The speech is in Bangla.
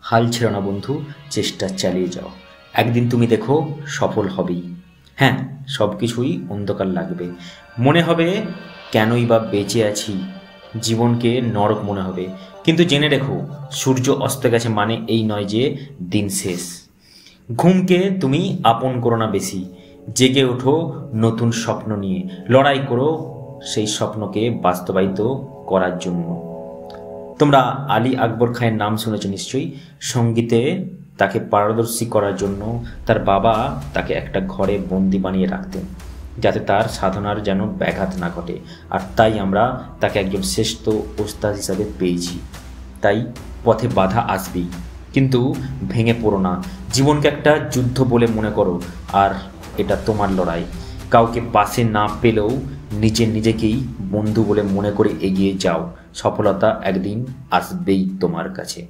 হাল ছেড়ো না বন্ধু, চেষ্টা চালিয়ে যাও। একদিন তুমি দেখো সফল হবেই। হ্যাঁ, সব কিছুই অন্ধকার লাগবে, মনে হবে কেনই বা বেঁচে আছি, জীবনকে নরক মনে হবে। কিন্তু জেনে রেখো, সূর্য অস্ত গেছে মানে এই নয় যে দিন শেষ। ঘুমকে তুমি আপন করো না বেশি, জেগে ওঠো নতুন স্বপ্ন নিয়ে, লড়াই করো সেই স্বপ্নকে বাস্তবায়িত করার জন্য। তোমরা আলী আকবর খানের নাম শুনেছো নিশ্চয়ই। সঙ্গীতে তাকে পারদর্শী করার জন্য তার বাবা তাকে একটা ঘরে বন্দি বানিয়ে রাখতেন, যাতে তার সাধনার যেন ব্যাঘাত না ঘটে। আর তাই আমরা তাকে একজন শ্রেষ্ঠ ওস্তাদ হিসাবে পেয়েছি। তাই পথে বাধা আসবেই, কিন্তু ভেঙে পড়ো না। জীবনকে একটা যুদ্ধ বলে মনে করো, আর এটা তোমার লড়াই। কাউকে পাশে না পেলেও নিজেকেই বন্ধু বলে মনে করে এগিয়ে যাও। সফলতা একদিন আসবেই তোমার কাছে।